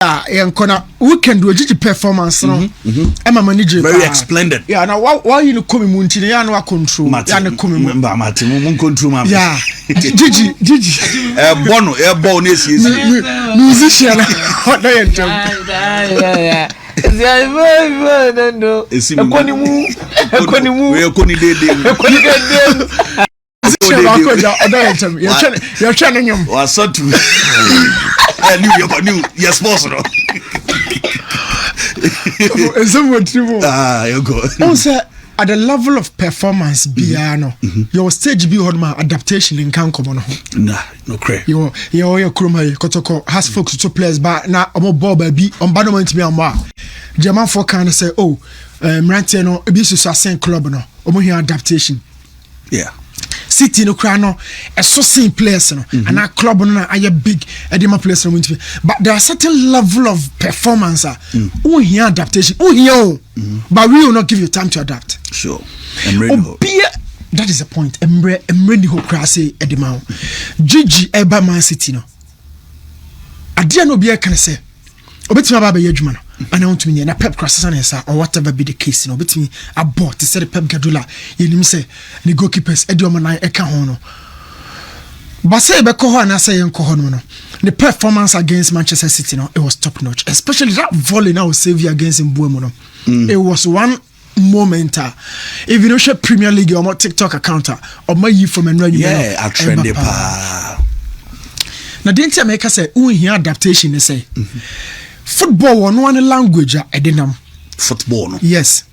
Yankona weekend we Gigi performance no. Emma manager very splendid. Yeah, now why you come munti ya no control. Ya no come Mati mun control ma. Yeah. Gigi. Bono ball na sie. Musician. Na yentam. Yeah. No. Ekonimu. We ekoni dede. You're trying him. Was so to new yes boss no. You go. Also at the level of performance piano your stage be hold my adaptation in can come on. Nah, no cray. Your kroma kotoko has folks to players but na omo ball baby on banament me amwa. German for can say oh Mrantie no e be so asen club no. Omo here adaptation. Yeah. City no cry no so same players no and our club no are big edema players no but there are certain level of performance who here adaptation who here but we will not give you time to adapt. Sure. I'm ready. That is the point. I'm ready to cry say edema Gigi eba Man City no adia no be can say obetima ba be adwuma no and I want to me na Pep Crassanesa or whatever be the case no bet me abort to say the Pep Guardiola you say the goalkeepers Edioman eka ho no but say be ko ho na say enko ho no the performance against Manchester City no it was top notch, especially that volley now save you against Mbuemo no it was one moment if you know share Premier League or TikTok account or my you from and yeah I trend the pa na the entire make say who here adaptation they say football one language edinam football no yes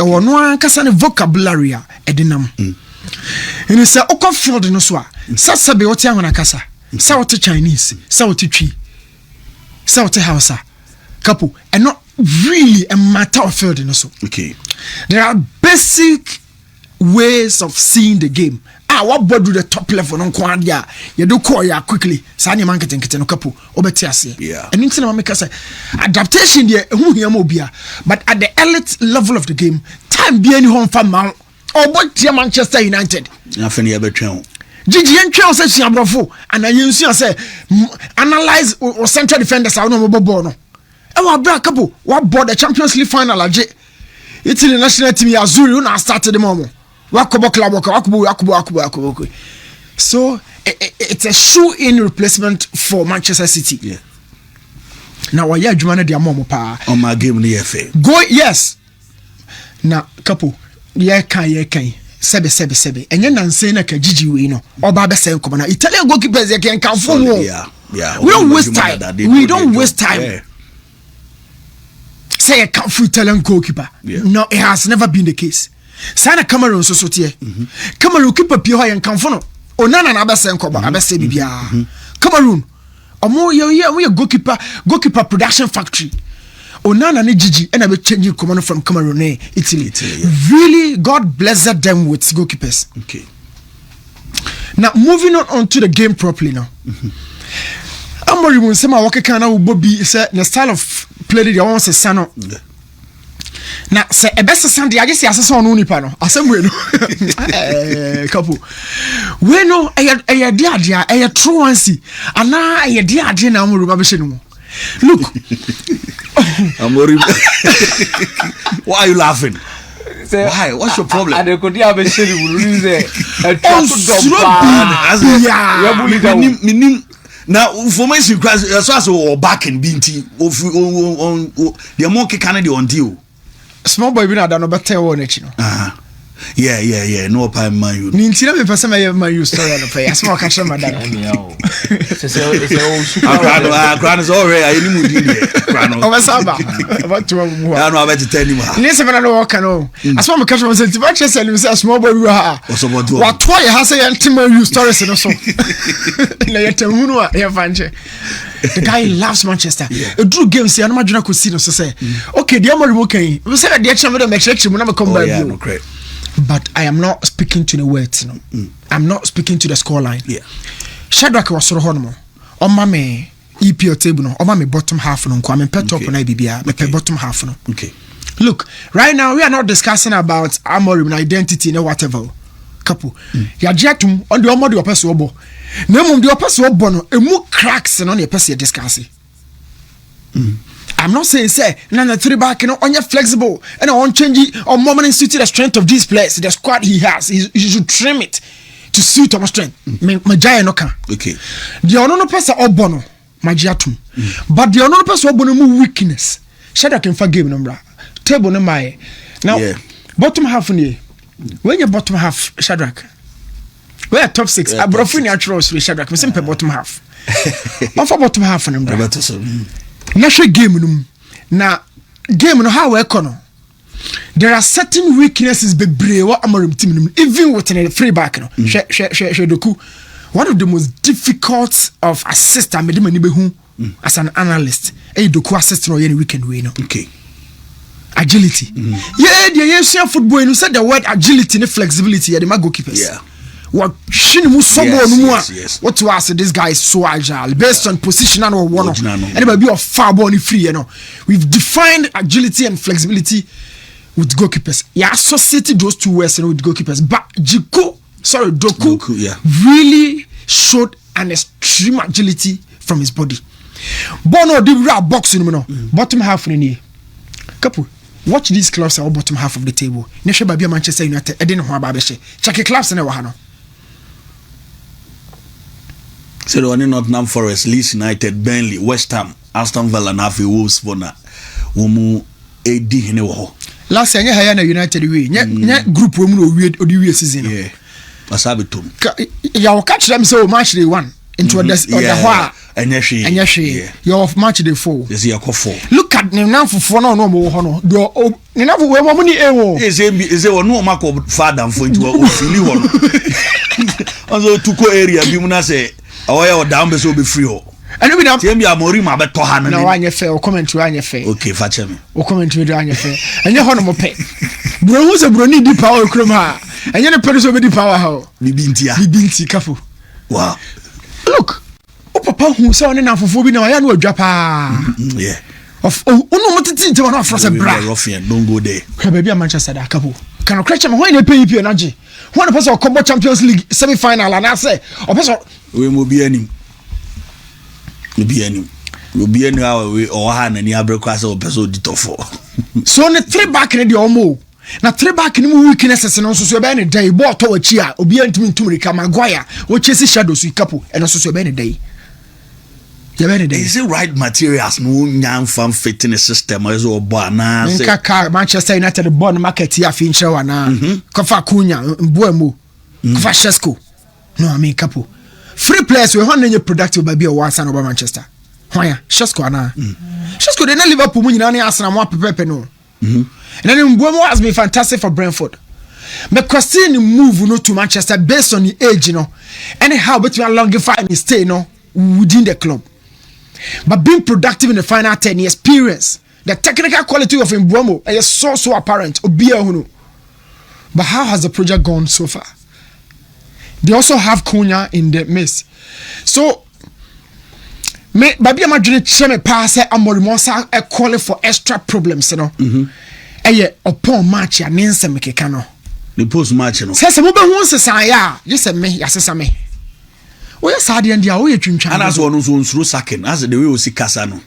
one kasa ne vocabulary edinam and say okọ field no so a sasabe what yan kasa say what Chinese say what twi say what Hausa couple and not really a matter of field no so okay there are basic ways of seeing the game what board do the top level on kwadia you do call ya quickly sani marketing kete no couple obeti ase yeah and into na make say adaptation there hu hia mo bia but at the elite level of the game time be any home fan man or Manchester United afeni e betwen Gigi entwe say siabrofo and yensu say analyze or central defenders how no ball no e wa bra couple what board the Champions League final age Italy national team Azuri na started the moment Wakubo club wakubo. So it's a shoe-in replacement for Manchester City. Yeah. Now why adwuma na dia momo pa. On my game ni FA. Go yes. Na couple ye kan sebe. Enye nanse na ka Gigi we no. Oba be say nkomo na Italian goalkeepers ye kan kanfo wo. Yeah. We don't waste time. We don't waste time. Yeah. Say a kanfo Italian goalkeeper. Yeah. No, it has never been the case. Sana Cameroon so tie. Cameroon keeper pie ho yen kanfo no. Onana na abese nkoba abese bibia. Cameroon. Omo ye goalkeeper production factory. Onana ne Gigi and I be changing command from Cameroon Italy. Yeah. Really God blessed them with goalkeepers. Okay. Now moving on to the game properly now. Amori mun sema wakeka na ubobi say the style of play the one say sano. Na se ebese sande age se asese ono nipa no asemwe no couple we no eye dia eye truancy ana eye dia na amuru ba be hye no look Amori why are you laughing? Why? What's your problem? I don't know be hye no ru say minim now information class so or back in binti on the monkey can dey on deal small boy bi na da no better one echi no yeah no pa man you ni ntira me pese me man you story no pay asma ka shema da Crown is already I ni mudi there Crown o saba about to mu I know about to tell you ni se me na no work no asma me ka shema se ti ba chese ni se small boy wi ha what to ya ha say antima you stories no so na yetemunu a ye fanche the guy loves Manchester. A drew games here. I'm not going to see no say. Okay, the Amori okay. We say the action with the match. We never come back. No, great. But I am not speaking to the words. No, I'm not speaking to the scoreline. Yeah. Shadrack was so horrible. On my me EPL table no. On my bottom half no. I'm in pet top on IBBA. Me pet bottom half no. Okay. Look, right now we are not discussing about Amorim identity no whatever. Couple. Ya jetum on the Omodi opese obo. Na mum the opese obo no emu cracks no na opese discuss. I'm not saying say na 3 back onye flexible and on change or moment suit the strength of these players, the squad he has. He should trim it to suit our strength. Majaya no can. Okay. The ono no person obono magiatum. But the ono no person obono mu weakness. Shadrack can for game number. Table no my. Now bottom half ni. When you bottom half Shadrack. We are top 6. Abrofini natural with Shadrack. Me simple bottom half. Off bottom half number. National game na game no how we kono. There are certain weaknesses bebre wa Amorim team even within a free back no. Doku. One of the most difficult of assist I made many behu as an analyst. Doku assist no any weekend way no. Okay. Agility. Yeah, the Asian football you said the word agility and flexibility are the goalkeepers. Yeah. What what was this guy is so agile based on position or one anybody be of far ball free, you know. We've defined agility and flexibility with goalkeepers. Yeah, associated those two words with goalkeepers. But Doku really showed an extreme agility from his body. Bono the boxing, you know, bottom half in the couple. Watch these clubs are bottom half of the table. Nesha Babia Manchester United, I didn't know about Babeshe. Check clubs in Wahano. So the one Nottingham Forest, Leeds United, Burnley, West Ham, Aston Villa, Nafi, Wolves, Bona, Wumu, AD, Hinewo. Last year, I had a United way. Group women or weird or the season. Yeah. Wasabitum. You catch them so much they won into the and Yashi. You're off match day 4. Is he a 4? Look at them now for no more honor. Do enough where money is it no Marco father for into a silly one. Also, Tuko area, Bimuna say. Or down be so be free. And we don't tell me I'm Morima but Tohan. No, I fair or comment to Anya Fair. Okay, fetch me. Or comment to Anya Fair. And your honor pay. Bro was a brony deep power cruma. And you're a person with the power how. Bibinti Kafu. Wow. Look. Oh, papa who saw enough for phobia. I know Japan. Yeah. Of no what to one off for a bra. Ruffian, don't go there. Baby, Manchester, a couple. Can I catch him when they pay you energy? One person combo Champions League semi final and I say, or person. We will be any. We'll be any or hand and the class or person did for. So the 3 back in the Omo. Now 3 back in the weaknesses and also so many day bought to a chia or be to me to Rica Maguire, which is a shadow sweet couple and also so many day. Is it right materials? No young fan fitting a system as well. Manchester United the bond market here Fincher wana. Kofa Cunha, Buemo, Kofa Shesko. No, I mean couple. Free players we want any productive by be a one son over Manchester. Why? Shesko ana. Shesko they not Liverpool money na Arsenal mo pepe no. And then Buemo has been fantastic for Brentford. But question move no to Manchester based on the age, you know. Anyhow, but we are longify and stay, you know, within the club. But being productive in the final 10 years, experience, the technical quality of Mbuemo is so apparent. But how has the project gone so far? They also have Cunha in the midst. So, Babi Madrid cheme pass Amorimosa a call for extra problems, you know. Upon match ya ninsa mekekano. The post match, you know. Says Muba wants to say, yeah, just me, yes, me. Oh, yes, I didn't know you drink. And as one who's through sacking, as the way we see Casano.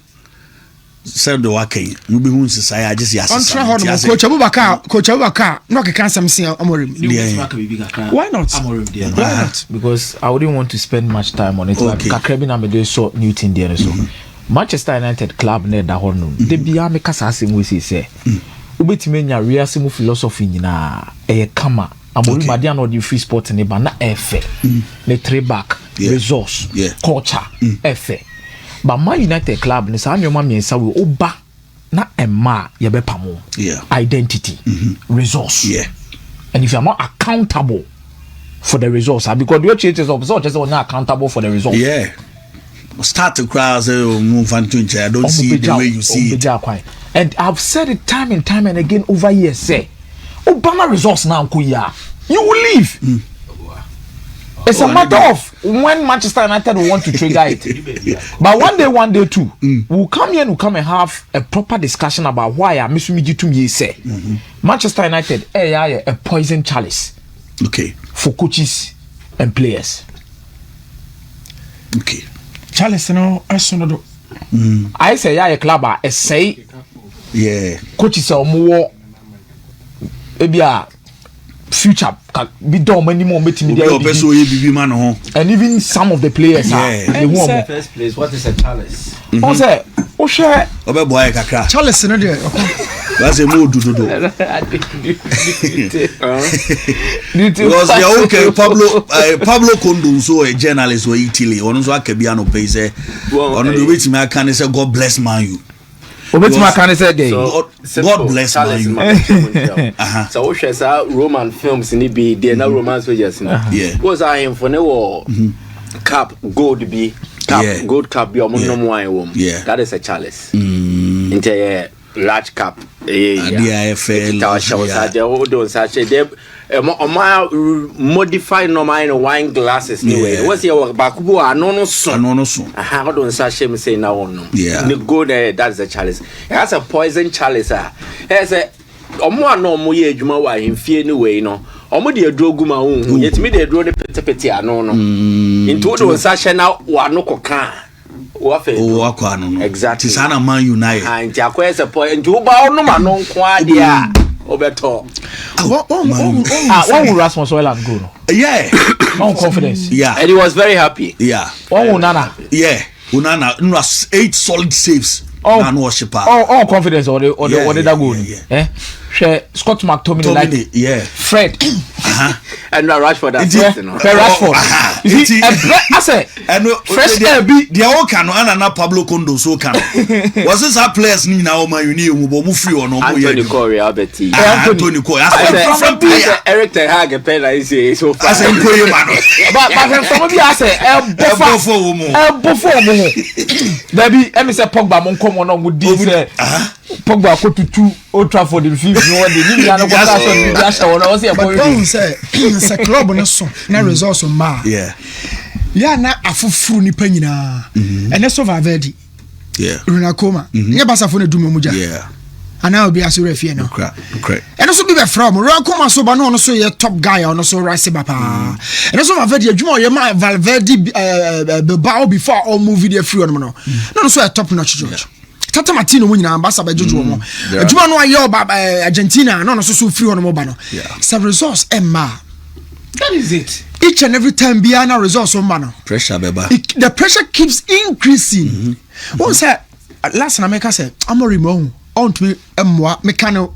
Said the working, Mubi wants to say, I just yes. Coach Abubakar, no, I can't see Amorim. Why not? Amorim, why not? Because I wouldn't want to spend much time on it. Okay. Kakrebin Amede so Newton there so. Manchester United club near the horn. They be a make us asking we say. Ubetime nya reasimu philosophy nyina kama Amorim Madian or the free sport ne ba na efe ne 3 back resource culture efe but Man United club ne sa nyoma miensa we oba na emma ye be pamo identity resource and if you are not accountable for the results because the changes of so just not accountable for the results start to cry move on to I don't see the way you see it. And I've said it time and time and again over years, say, Obama results now, Kuya. You will leave. It's a matter of when Manchester United will want to trigger it. But one day too, we'll come here and we'll come and have a proper discussion about why I miss me to me say Manchester United a poison chalice. Okay. For coaches and players. Okay. Chalice no asono I say ya club a say coach is omo ebia future be done many more meeting there and even some of the players are first place. What is a chalice? O say o share boy kakra Charles no there that's a more do because you okay Pablo Kondo so a journalist for Italy one so akabiano pay say on the way to me can say God bless man you God bless man you so we share Roman films in be there na romance wages was I am for no cup gold be cup gold cup be omo wine that is a chalice into large cup modify normal wine glasses anyway what's your bakubu anono so how don't say say now no the gold that's the chalice it has a poison chalice has a omo no mo ye adwuma wa hemfie anyway no omo de adrogu ma hu yetimi de adro de petepete ano no into do sachet na wa no koka exactly sana man unite and akwa se point nti wo ba no ma no nko ade a obeto one Rasmus Hojlund go no one confidence and he was very happy one Nana Unana 8 solid saves and worshiper all confidence or the that goal share Scott McTominay like Fred and Rashford that Rashford you see I say and fresh be the all can na Pablo Kondo so can was this our players ni na o man you need mu free or no Anthony Corey Alberti Anthony Corey from player Eric Ten Hag pen I say so far I say Corey man but some of you I say before baby em say Pogba mon come on with this Pogba ko tutu Old Trafford in 5 no dey ni na no go so ni bi asha wona o say but say club no so na results ma na afufuru nipa nyina ene so Valverde Runakoma nye basafo na dum mu ja ana obi asore fie no ene so bi be from Runakoma so ba no so ye top guy on so rise papa ene so Valverde adwuma o ye ma Valverde Bilbao before all move the free on no so a top notch George Tata Martino mu nyina ambassador Jojo mo adwuma no aye oba Argentina no so free on mo ba no some results emma that is it each and every time biana results on man pressure beba the pressure keeps increasing one say last na make say amorimo on to emwa mekano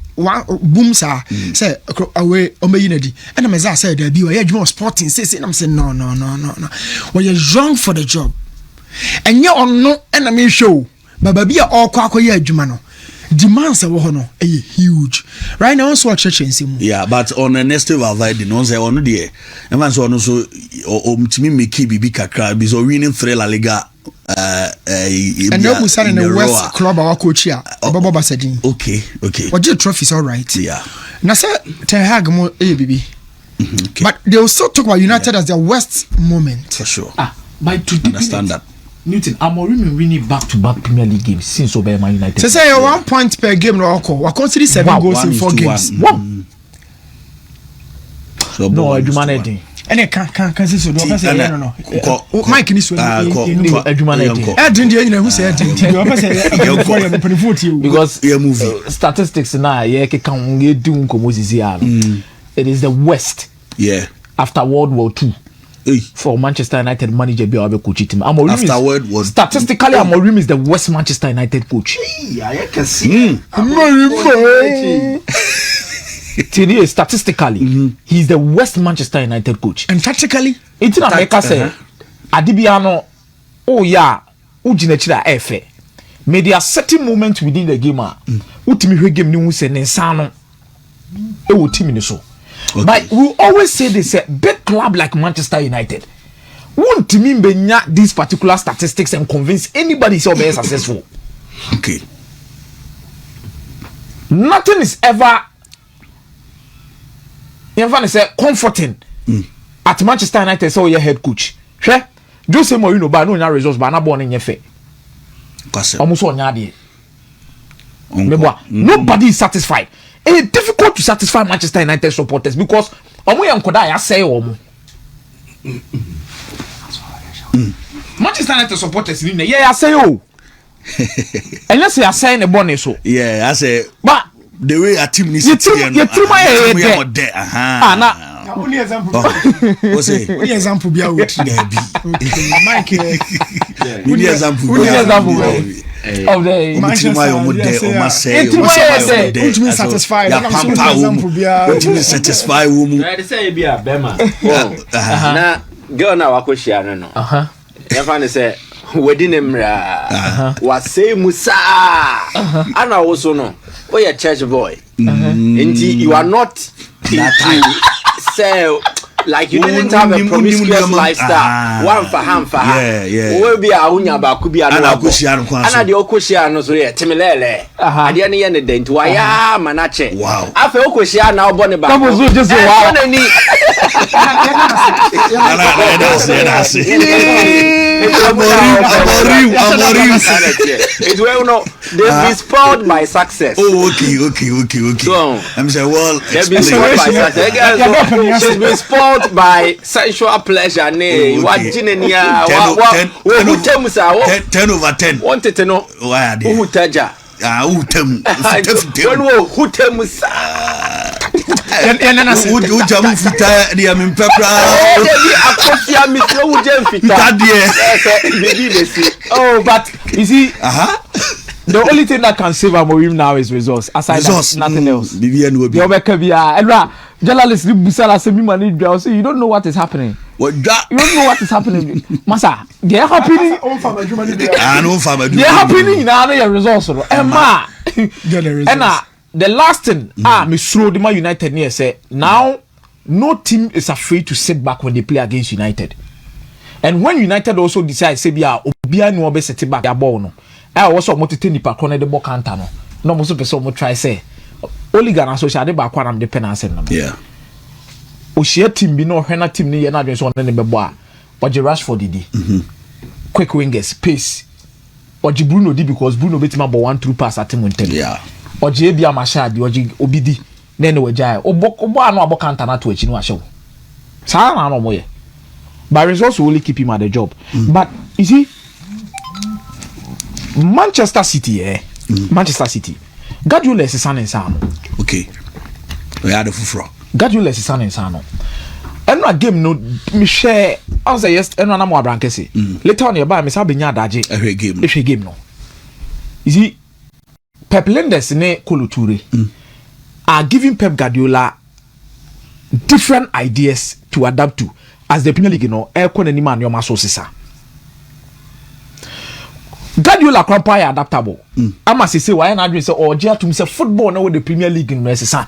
boom sa say away omeyinadi and me say there be we adwuma sporting say na say no we are wrong for the job and you on no and me show baba bia okwa adwuma no demands are huge right now so church but on a next Valverde no say on there and so on so omtimi make bibi kakra because winning 3 La Liga and no we in the West club our coach here Bobo Basadin okay what the trophies all right na say Ten Hag mo bibi but they will still talk about United as their worst moment for sure by to understand that Newton Amorim winning back-to-back Premier League games since Obama United. So say 1 point per game no call. We consider 7 goals in 4 games. Wow. So no, Adjumanedi. Ene can say so do say no. Mike ni so Adjumanedi. Edin dey na who say Edin. Because statistics na ye ke kan ye do nkomo sisi a no. It is the worst. After World War II. For Manchester United manager be our coach team. Afterward was statistically Amorim is the worst Manchester United coach. I can see. Statistically, he's the worst Manchester United coach. And tactically, it's not make us say Adibiano. Oh yeah, ujinechira efe. May there are certain moments within the game. Ultimate game ni wuse nensano. Ewo team ni so. But we always say this big club like Manchester United won't mean these particular statistics and convince anybody so be successful. Okay. Nothing is ever comforting at Manchester United so your head coach. Sure? Jose Mourinho ba no nya results ba na born in yefe. Almost on nya nobody is satisfied. It's difficult to satisfy Manchester United supporters because I say Manchester United supporters I say And let's say I sign a bonus so. Yeah, I say but the way a team needs to there. Only example. What's it? Only example be out there. Mike. Only example. Of the satisfied. Satisfy woman. Say be a bema. Na girl na wakoshia no. Yafane say wedding emra. Was say Musa. Ana also no. Oh, you're a church boy. Indeed, you are not into say like you didn't have a promiscuous lifestyle. One for ham for ham. Yeah. Will be a unya bakubia and the Okoshia no so yet. Timilele. I didn't end the day to Aya Manache. Wow. After Okoshia now Bonnie Back. Just wow. It's well no. They've been spoiled by success. Oh, okay. So I'm saying, well, they've been spoiled by success. She's been spoiled by sensual pleasure. Nay, what Jinenia? 10/10. Wanted to know why who Taja. Who tem? Who temusa? Oh, but you see, the only thing that can save Amorim now is results. Aside that, nothing else. Journalists, you don't know what is happening. You don't know what is happening. Masa, they're happening. They're happening now. Your results. Emma. And the last thing, Miss Rodima United near say now no team is afraid to sit back when they play against United. And when United also decide say bia obia no be set back their ball no. I was so motivated ni pa corner the ball counter no. No mo so person mo try say Oligan associate ba kwa am depend on them. Yeah. O share team bi no hwena team ni ye na adwen so ne bebo a. Oje Rashford didi. Quick wingers, pace. Oje Bruno di because Bruno betima ball one through pass at him. Yeah. Oje bia mashadi oje obidi na ne wajai. Obo anu abo counter na to echi no ahye. Sa na no moye. But results will only keep him at the job. But you see Manchester City Manchester City. Guardiola is signing Sano. Okay. We had a fufro. Guardiola is signing Sano. And no game no me share answer yes and no more brankesi. Later on you buy me say benya daje. A game no. You see Pep Lenders ne Kolo Toure are giving Pep Guardiola different ideas to adapt to as the Premier League you know air kon anima your resources. Guardiola kwampa ya adaptable. Ama say why na adwin say oje atum say football na with the Premier League no esesa.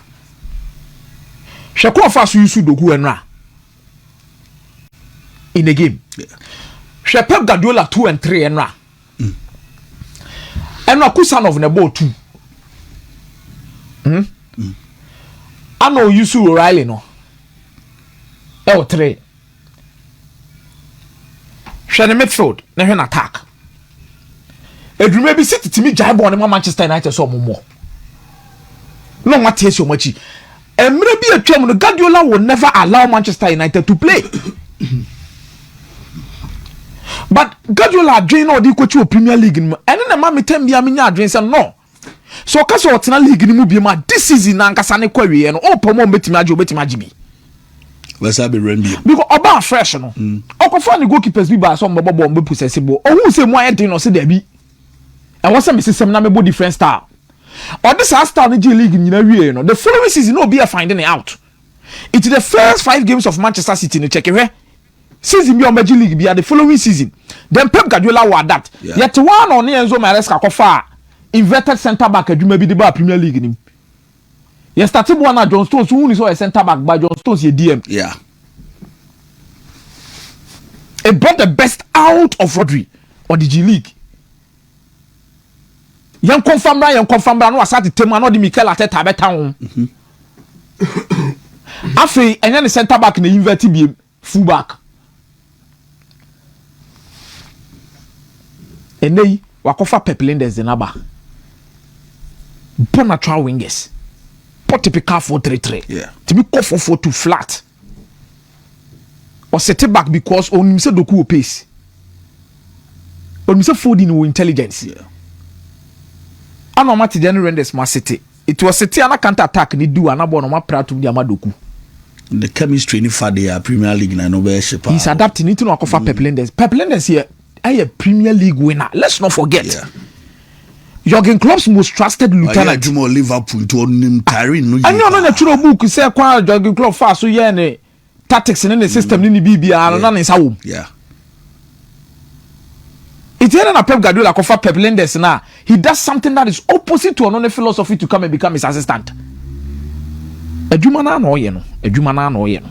Sheko fa so yusu dogu enra in a game. Yeah. Pep Guardiola 2 and 3 enra. Enra kusan of the ball 2. Ano yusu O'Reilly no. 3. Shane midfield na hwe attack. Edrume bi City timi jai ball ne Manchester United so mo. No what is your machi. Emre bi atwam no Guardiola will never allow Manchester United to play. But Guardiola join all the coach Premier League no. And na ma metem bia me nya adwen say no. So ka so otena league ni mu bi ma this season na nkasa ne kwawie no. O pomo betimi agibi. Let's have a rembio. Because oba fresh no. Okofo ni goalkeepers bi ba so mbebo bombe possessible. Ohun say mo ayedin no say there bi. And what's some system na mebo different style. Or this style in G League nyina wie no. The following season no be finding it out. It is the first 5 games of Manchester City no check here. Season be on G League be the following season. Then Pep Guardiola will adapt. Yet one on Enzo Maresca kofa inverted centre back adwuma bi de ba Premier League nim. You started one at John Stones who is a centre back by John Stones ye DM. Yeah. It brought the best out of Rodri or the G League. Yan confirm no asati tema no di Mikel Arteta beta won. Afi enya ne center back na invert bi full back. Enei wakofa Pep Lenders de naba. Bon natural wingers. Pot typical 4-3-3. Yeah. Timi ko 4-4-2 flat. Or set it back because on him say doku pace. On him say Foden with intelligence. Yeah. Ano mati Jenny Renders ma City. It was City ana counter attack ni do anabo no ma pratum di amadoku. The chemistry ni fa the Premier League na no be shape. He's adapting into no akofa Pep Lenders. Pep Lenders here a Premier League winner. Let's not forget. Yeah. Jurgen Klopp's most trusted lieutenant. Jumo Liverpool to nim Tyrene no. And you know na churo book say kwa Jurgen Klopp fa so ye ne tactics in the system ni BBA no na nsa wo. Yeah. It's here na Pep Guardiola akofa Pep Lenders na. He does something that is opposite to another philosophy to come and become his assistant. Adwuma na no ye no. Adwuma na no ye no.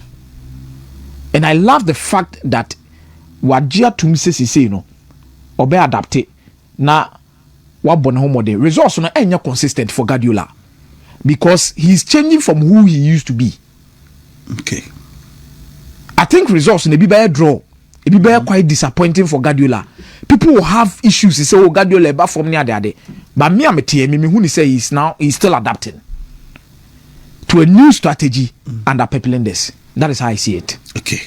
And I love the fact that wajia to me say no obe adapte na wabon ho model results no enya consistent for Guardiola because he's changing from who he used to be. Okay. I think results in be by draw it be quite disappointing for Guardiola. People will have issues. They say, oh, Guardiola back from near there. But me, I'm a team. Me, who say he's still adapting to a new strategy under Pep Lenders. That is how I see it. Okay.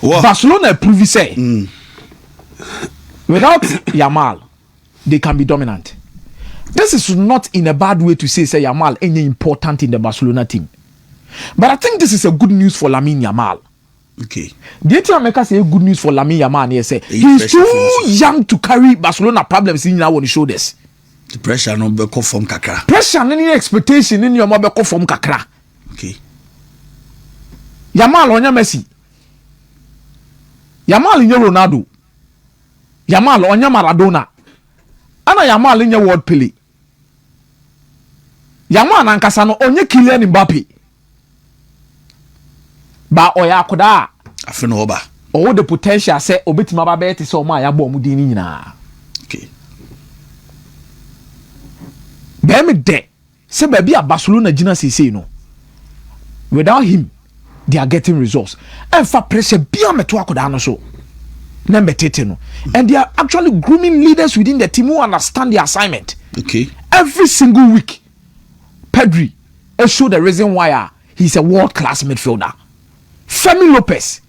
Well, Barcelona prove say without Yamal, they can be dominant. This is not in a bad way to say Yamal ain't important in the Barcelona team. But I think this is a good news for Lamine Yamal. Okay. The America say good news for Lamine Yamal. He say he's too young to carry Barcelona problems in our shoulders. The pressure no be come from kakra. Pressure any expectation in your mobile come from kakra. Okay. Yamal onya Messi. Yamal inye Ronaldo. Yamal onya Maradona. Ana Yamal inye World Pele. Yamal nankasa no onye Kylian Mbappe. Ba oya akoda afeno oba o the potential say obetima ba be te say o ma ya bo mu din ni nyina. Okay. Be me de say ba bia Barcelona gina say no without him they are getting results and for pressure bia meto akoda no so na mbetete no and they are actually grooming leaders within the team who understand the assignment. Okay. Every single week Pedri show the reason why he's a world class midfielder. Femi Lopez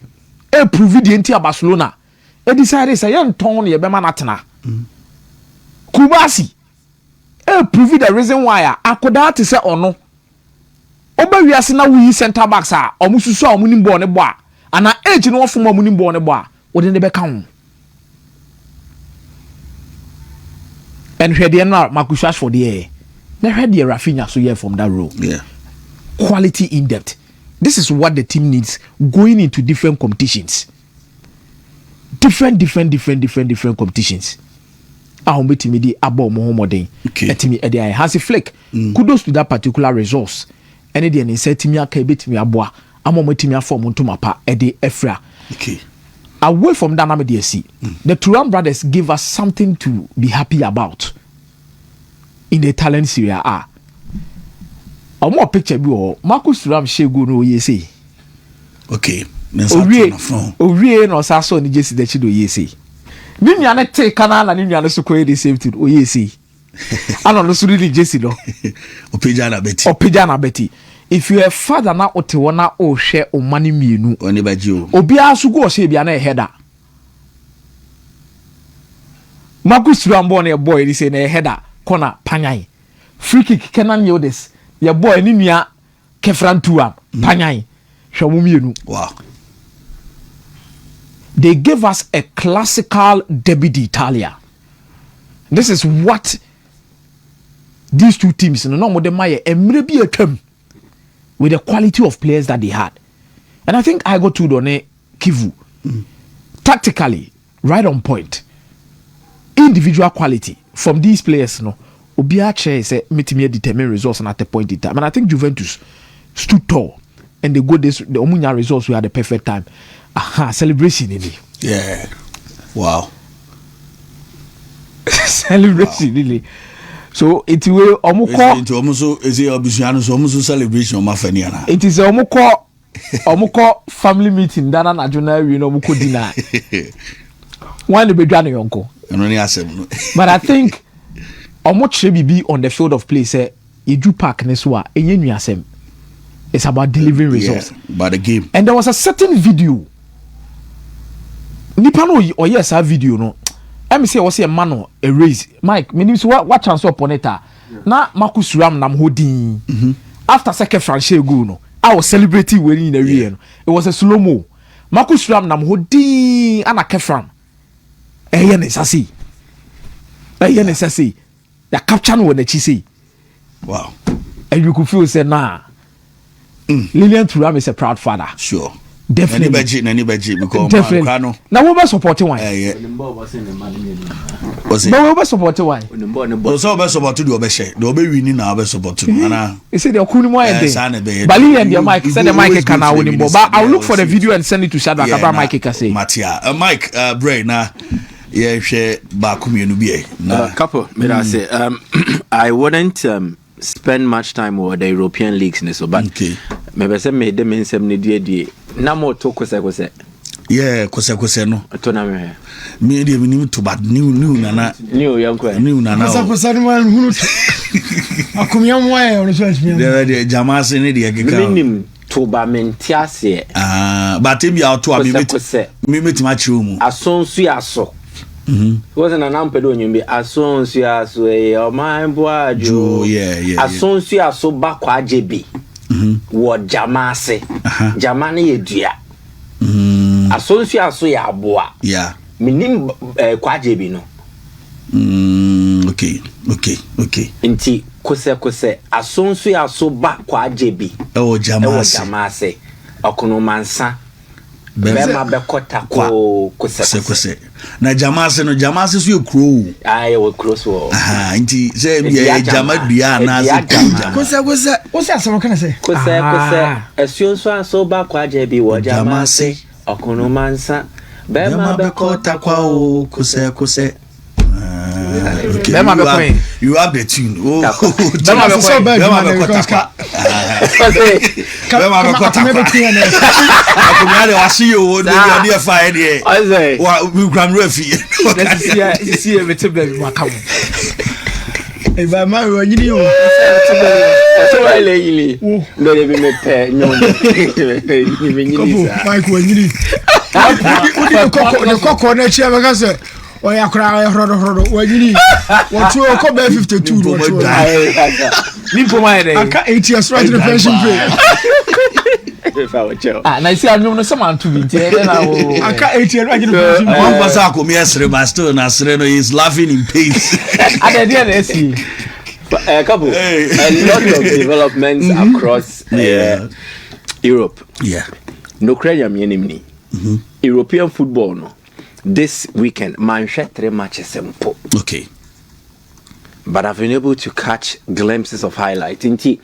prove the entire Barcelona decided say yan ton ye be manatena. Kubasi prove the reason why akoda te say ono oba wiase na wi center backs a omususu a omuni ball ne bo a ana age no ofo omuni ball ne bo a wode ne be kan. And hwe de na Marcus Rashford there na hwe de Rafinha so here from that role. Yeah. Quality in depth. This is what the team needs going into different competitions. Different competitions. Ahom betimi di abo mo modern. Etimi e dey Hansi Flick. Kudos to that particular resource. Any dey ne setimi aka betimi aboa. Amo betimi afom ntomapa e dey efra. Okay. Away from that, the Thuram brothers give us something to be happy about in the talent Serie A. A more picture be Marcus Thuram shegu no yesi. Okay. Owie no saso ni jesi de chido yesi. Ni nua ne te kana na ni nua ne so koye the same thing o yesi. Ano no so really jesi no. Opeja na beti. If you a father na ote wona o hwe o mani mienu oni baji o. Obi asu go se bia na header. Marcus Thuram born a boy say na header corner panyan. Free kick Kenan Yodes. Your boy ni nua Kefran Thuram panyan hwe mienu. Wow. They gave us a classical derby d'Italia. This is what these two teams no mo de maye emre bi atam with the quality of players that they had. And I think I got to Done Kivu. Tactically right on point. Individual quality from these players no Obiache say metimi determine results at the point in time. And I think Juventus stood tall and they got the Omunya results we had the perfect time. Celebration in it. Yeah. Wow. Celebration really. So it will almost celebration of my it is omuko family meeting dana na jona we no omuko dinner. One the bedwa no yonko. But I think omuche bibi on the field of play say Edu Park ne so a enye nuasem. It's about delivering results. By the game. And there was a certain video. Nipa no or yes a video no. me say was a man a raise Mike meaning so what chance upon it na Marcus Ram nam hodin after second franchise goal no I was celebrating winning in the real it was a slow mo Marcus Ram nam hodin ana kefram eye necessary ya capture no when the say wow and you could feel say nah Lilian Thuram is a proud father sure definitely anybody because definitely now we be supporting one but we be supporting one so be support do obehye do obe win na be support na you say the okunu mo ende Bali and the mic send the mic can now win but I will look for the video and send it to Shadrack about mic can say Matia Mike Bray na yeah share ba kumienu bi na couple me I say I wouldn't spend much time with the European leagues in so but maybe say me dem nsem ne die na mo to kose yeah kose no to na me dey me to bad new nana new yanko new nana kose no man hunu akomia mo aye on so asmi dey jamase ne dey keka minim to ba mentiase but em ya to me metima chiwo mu asonsu aso wasn't an ampedo nyumbi asonsu aso o man boajo yeah asonsu aso ba kwa jebi wo jamase jamane yedua asonsu aso ya aboa yeah minim kwa jebi no okay nti kose asonsu aso ba kwa jebi jamase okono mansa bema bekota ko kose na jamase so ekro aye we cross wo nti say me jamadua na kose o se asem kan say kose esuonso aso ba kwa jebi wo jamase okono mansa bema bekota kwa kose okay. You have the tune. Oh, Bema so bad. I see you. They are fire there. I say. We can refi. Let's see a bit baby come. If I marry you, so I lay no you be me pay no. Mike when you the coco na chia because oya kra hrodo wanyini what you ko be 52 what you ni po mai dey aka 8 years right the pension pay if I would tell na see anum no some antu bi nti na o aka 8 years right the pension pay one person ko me asre but still na asre no is laughing in pace ada dia na see couple a lot of developments across Europe no credit am yenimni European football no this weekend Manchester 3 matches simple okay but I've been able to catch glimpses of highlights. I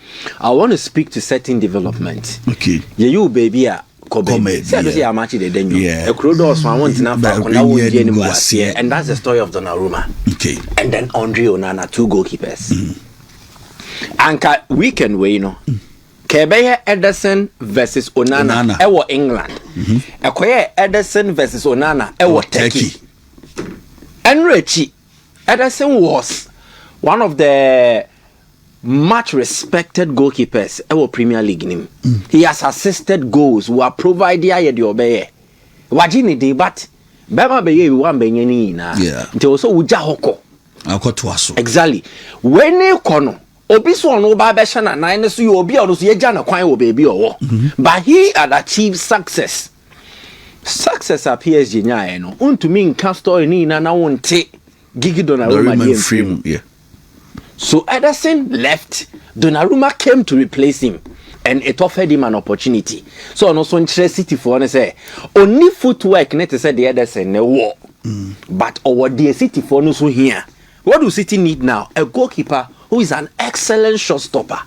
want to speak to certain development okay you baby Kobe say I match the denyo a Krodos I want na fa and that's the story of Donnarumma okay and then Andre Onana 2 goalkeepers anka weekend we you know Kebeye Ederson versus Onana ewo England. Ekoye Ederson versus Onana ewo Turkey. Enrichi Ederson was one of the much respected goalkeepers ewo Premier League nim. He has assisted goals who are provided here the obeye. Wajini de but bema beye wan benye ni na. Nti also uja hoko. Akoto aso. Exactly. When you kono obi so no ba be hye na nan so you obi ono so ye gya na kwan wo baby owo but he had achieved success at PSG nya no untumi nka story ni na wonte Gigi Donnarumma frame so Ederson left Donnarumma came to replace him and it offered him an opportunity so no so nkyere City for no say only footwork net say the Ederson ne wo but over the City for no so here what do City need now a goalkeeper who is an excellent shot stopper.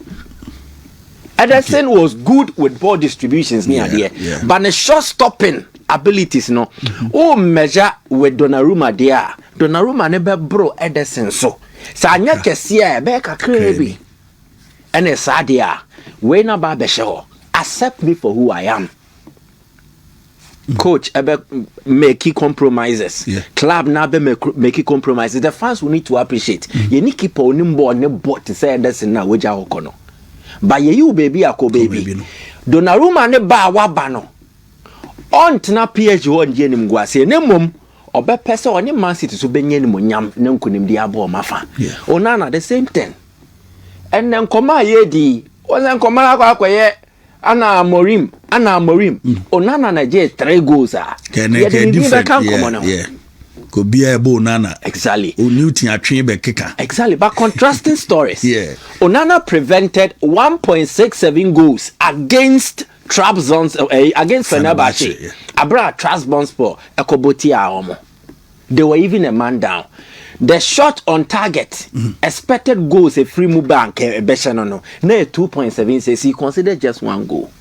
Ederson was good with ball distributions near there, but the shot stopping abilities no. Oh, measure with Donnarumma there. Donnarumma never bro Ederson so. Sanya kesia be kakrebi. And a sadia we na ba be show. Accept me for who I am. Coach make compromises. Club na be make compromises. The fans will need to appreciate. You need keep on nimbo ne bot to say that's na weja hokono. But you baby ako baby. Donnarumma ne ba wa ba no. On tena PSG on je nim guase ne mom obe pese onye Man City so benye ni monyam na nkunim di abo mafa Onana the same thing and then koma ye di onye koma akwaye ana Morim Onana na je 3 goals yeah could be a Onana exactly Newton atwe be kicker exactly but contrasting stories yeah Onana prevented 1.67 goals against Trabzon's against Fenerbahce Abra Trabzonspor Ekobotia omo they were even a man down. The shot on target, expected goals a free move bank a no 2.7 says he considered just 1 goal.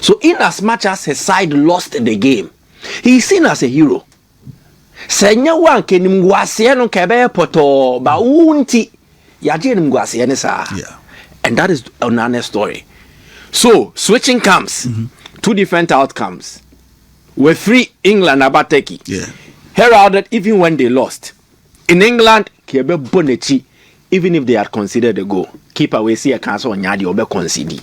So in as much as his side lost the game, he's seen as a hero. Senya wan kenim guasie no kebe poto ba unti yaje nim guasie ne sa. And that is Onana's story. So switching comes, 2 different outcomes. We're free England about Turkey. Heralded even when they lost. In England, Kebe Bonechi, even if they had considered a goal, keep away see a cancel on Yadi Obe concede.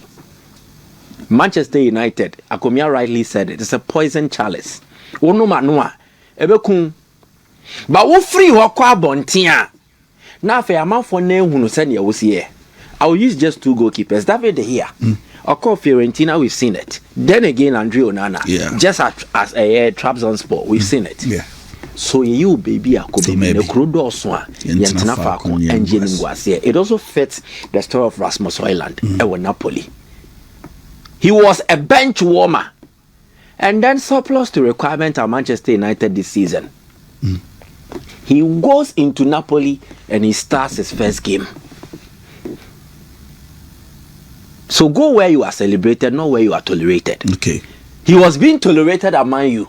Manchester United, Akomia rightly said it is a poison chalice. Ono manua, ebe kun. But wo free ho kwa bontia. Na fe amount for ne hunu send ya was here. I will use just 2 goalkeepers. David De Gea. Oko Fiorentina, we've seen it. Then again, Andre Onana. Just as a Trabzonspor, we've seen it. So you baby it also fits the story of Rasmus Højlund at Napoli. He was a bench warmer and then surplus to requirement at Manchester United this season. He goes into Napoli and he starts his first game. So go where you are celebrated, not where you are tolerated. Okay. He was being tolerated at Man U.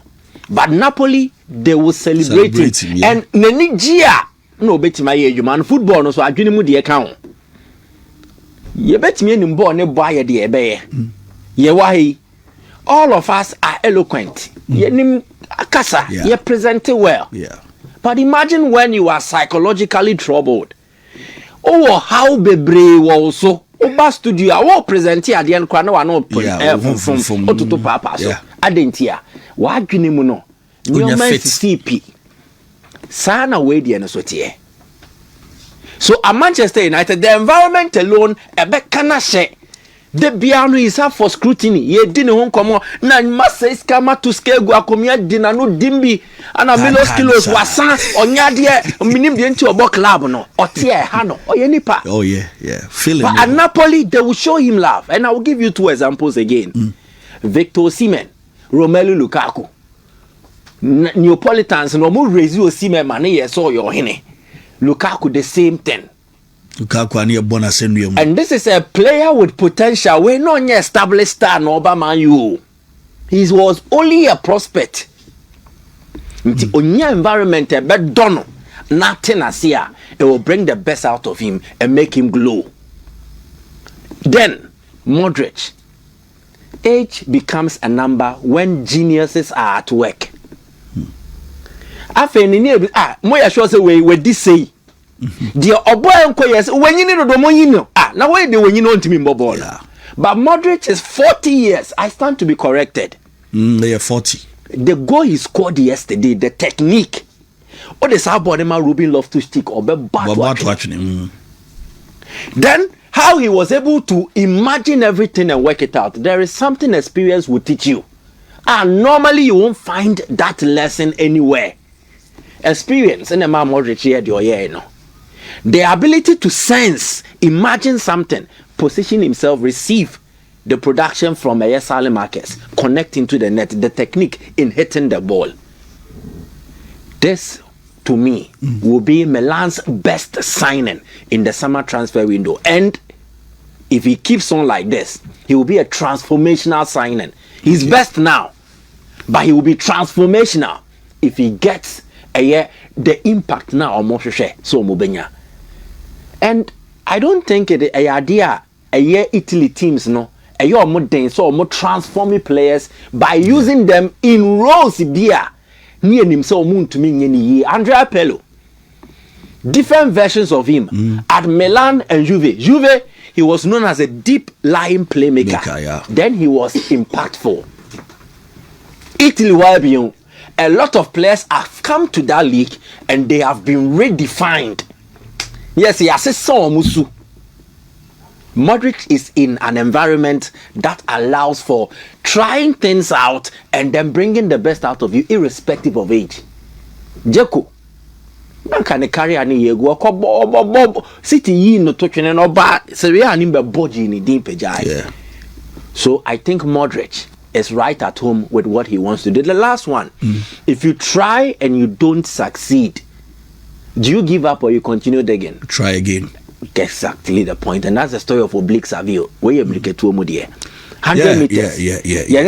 But Napoli, they will celebrate him. And Nenijia, no bet my age, man, football, no, so I didn't move the account. You bet me in born a buyer the ebe. Ye why all of us are eloquent. Ye nim akasa, ye present it well. But imagine when you are psychologically troubled. Oh, how bebre also. Oba studio, I will present here at the end. Kwano ano from Otutu Papa. So I didn't hear. What do you know? Your man CP. Sana way the NSOT. So at Manchester United, the environment alone, a beck can say the piano is up for scrutiny. Ye didn't home come on. Na must say scammer to scale guacomia dinner no dimbi and a milos kilos was on yadia minim the into a book club no or tear hano or yenipa. Oh yeah. Feeling. But at Napoli, they will show him love. And I will give you 2 examples again. Victor Osimhen, Romelu Lukaku. Neapolitans no more raise you Osimhen money yes or your hene. Lukaku the same thing. And this is a player with potential. We're not an established star no Obama you. He was only a prospect. On your environment but don't nothing as here. It will bring the best out of him and make him glow. Then Modric. Age becomes a number when geniuses are at work. Moya sure say we this say. The oboy enko yes when you know do mo you know. Now why they when you know to me ball. But Modric is 40 years. I stand to be corrected. They are 40. The goal he scored yesterday, the technique. Or the Sabon Ruben love to stick or be watching. Then how he was able to imagine everything and work it out. There is something experience will teach you. And normally you won't find that lesson anywhere. Experience in the man Modric here, you know. The ability to sense, imagine something, position himself, receive the production from Salim Marquez, connecting to the net, the technique in hitting the ball. This, to me, will be Milan's best signing in the summer transfer window. And if he keeps on like this, he will be a transformational signing. He's best now, but he will be transformational if he gets the impact now on Moshe so Mubenya. And I don't think it a idea Italy teams no more modern so more transforming players by using them in roles there. Near him so moon to me Andrea Pirlo. Different versions of him at Milan and Juve, he was known as a deep lying playmaker. Then he was impactful. Italy Wabion. a lot of players have come to that league and they have been redefined. Yes, he has saw Musu. Modric is in an environment that allows for trying things out and then bringing the best out of you, irrespective of age. Jeko, man can carry any yego bob city yi no to twene no ba seria ani be boji ni din pejai. Yeah. So I think Modric is right at home with what he wants to do. The last one, if you try and you don't succeed, do you give up or you continue digging? Try again. Exactly the point, and that's the story of Oblique Savio. Where you oblique to Mudie 100 meters. Yeah.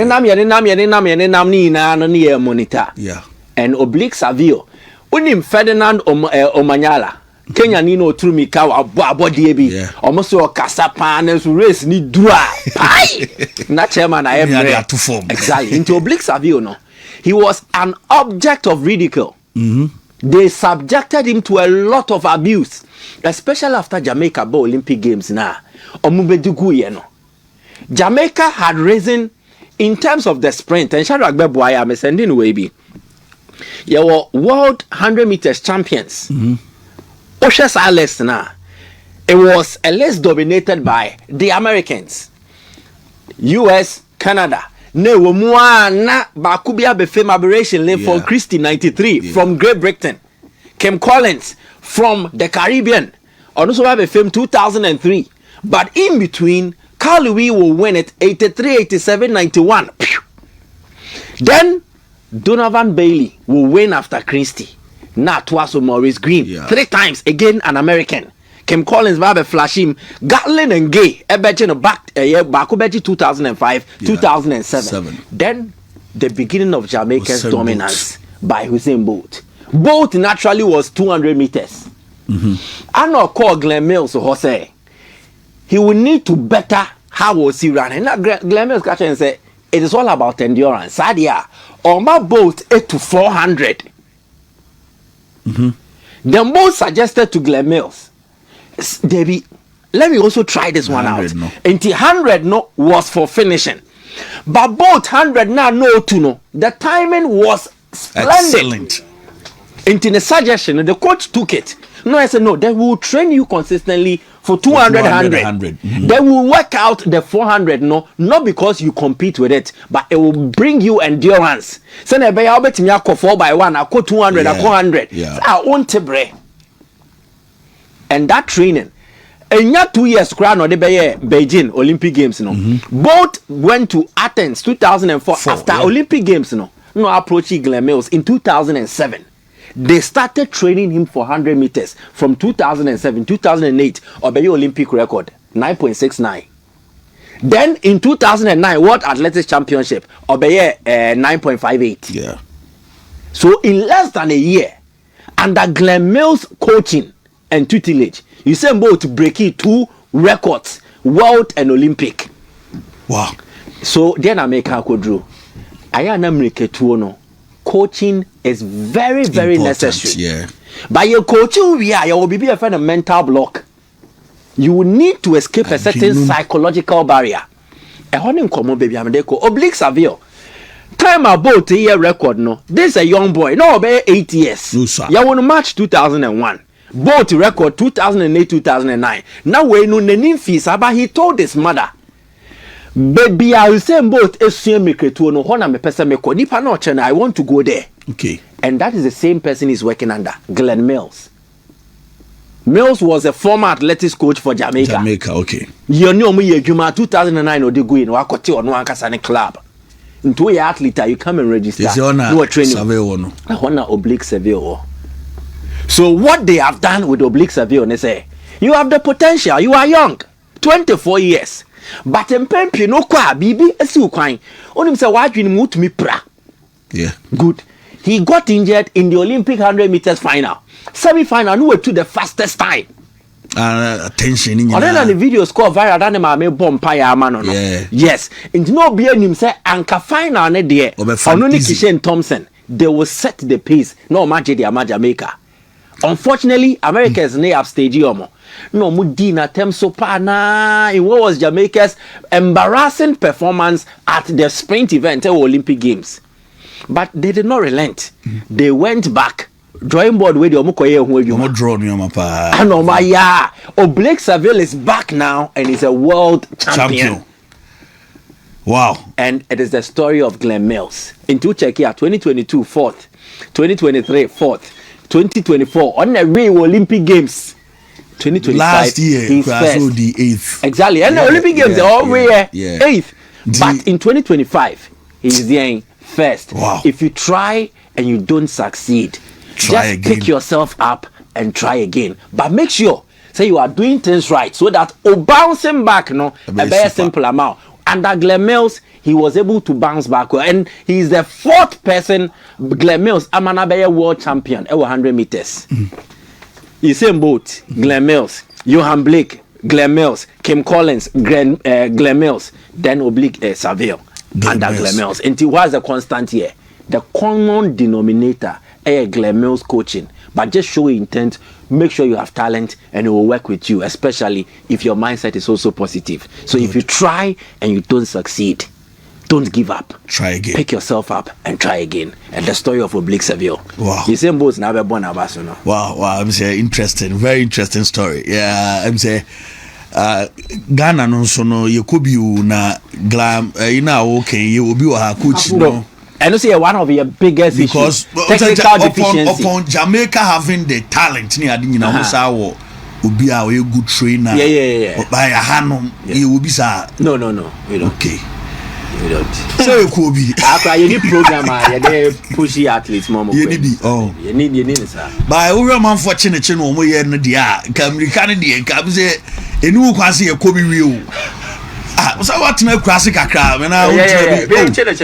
Ni monitor. Yeah. And Oblique Savio, unim Ferdinand Omanyala. Kenya Nino Trumika abodi ebi almost so kasapa and race ni dua pai na chairman I am to form exactly into Oblique Savio. No, he was an object of ridicule. They subjected him to a lot of abuse, especially after Jamaica bought Olympic Games now. Jamaica had risen in terms of the sprint, and Shadrach Beboy, I'm sending away. You were world 100 meters champions. Oshes Alex now. It was a less dominated by the Americans, US, Canada. Ne na bakubia be fame aberration lane for Christie 93 from Great Britain. Kim Collins from the Caribbean. Also have a fame 2003. But in between, Carl Louis will win it 83, 87, 91. Then Donovan Bailey will win after Christie. Now twice Maurice Green. 3 times again an American. Kim Collins babe flash him. Gatlin and Gay ebejin back back 2005 2007. Then the beginning of Jamaica's dominance by Usain Bolt. Bolt naturally was 200 meters. I know call Glenn Mills or say he will need to better how was he running. Now Glenn Mills catch and say it is all about endurance. Sadia or my Bolt 8 to 400. Then Bolt suggested to Glenn Mills, Debbie, let me also try this one out. No. And the 100 no was for finishing, but both 100 now no to no. The timing was splendid. Excellent. Into the suggestion, the coach took it. No, I said no. They will train you consistently for 200, 100. They will work out the 400. No, not because you compete with it, but it will bring you endurance. So I bet me I 4x1. I go 200. I go 100. I want to break. And that training, and not 2 years, crown or the Beijing Olympic Games, both went to Athens 2004 after Olympic Games, approaching Glenn Mills in 2007. They started training him for 100 meters from 2007, 2008, Obey Olympic record 9.69. Then in 2009, World Athletics Championship, Obey 9.58. Yeah. So in less than a year, under Glenn Mills' coaching and tutelage, you say both breaking 2 records, world and Olympic. Wow. So then America could draw. I am America no. Coaching is very, very important, necessary. Yeah. By your coaching, you will be a mental block. You will need to escape a certain psychological barrier. A honey common baby Oblique Savio. Time about 3 year record no. This is a young boy, no about 8 years. No, sir. You won March 2001. Both record 2008, 2009. Now we know the fees, but he told his mother, baby, I will send both a same to no honor me person me ko nipa no chena. I want to go there. Okay. And that is the same person he's working under, Glenn Mills. Mills was a former athletics coach for Jamaica. Jamaica, okay. You know me, you 2009 or the go in Wakote or no Ankasane club. Into your athlete, you come and register. You are training. I honor Oblique Savio. So what they have done with Oblique Savio, they say, you have the potential, you are young, 24 years. But in Pempi, no kwa, bibi, esi ukwain. Onim say, why do you move to me pra? Yeah. Good. He got injured in the Olympic 100 meters final. Semi-final, no way to the fastest time. Attention in your the video score viral than my bomb pie man. Yeah. Yes. And no be him say anka final ne there. Only Kishen Thompson. They will set the pace. No match the Jamaica. Unfortunately, America is near upstage. No mudina tem so pana. It was Jamaica's embarrassing performance at the sprint event at Olympic Games. But they did not relent. They went back. Drawing board where the Omukoye who you draw new mapa. And oh my yeah. Blake Saville is back now and is a world champion. Wow. And it is the story of Glenn Mills. In two check here, 2022 fourth, 2023 fourth, 2024 on the Rio Olympic Games. 2025 last year he's first. The 8th. Exactly. And the Olympic Games are all way 8th. But in 2025 he's there first. Wow. If you try and you don't succeed, just pick yourself up and try again. But make sure say you are doing things right so that bouncing back a very simple amount. Under Glenn Mills, he was able to bounce back well. And he's the fourth person, Glenn Mills, Amanabe world champion, 100 meters. You same boat, Glenn Mills, Johan Blake, Glenn Mills, Kim Collins, Glenn Mills, then Saville under Glenn Mills. And it was a constant year. The common denominator Glenn Mills coaching, but just show intent, make sure you have talent and it will work with you, especially if your mindset is also positive. So if you try and you don't succeed, don't give up. Try again. Pick yourself up and try again. And the story of Blake Saville. Wow. The same boats never born about so Wow, I'm saying interesting, very interesting story. Yeah, I'm saying Ghana no so no you could be na glam okay you will be a coach no. And you see one of your biggest because upon Jamaica having the talent near the Musa will be a good trainer. Yeah. By a hand, you will be sir. No, you don't. Okay. You don't. So you could be. After you need programmer, you pushy athletes, mom. You need sir. By over man for Chinachin, we are in the Canadian cabs, a new quasi a Kobe real. So what's no classic crowd, and I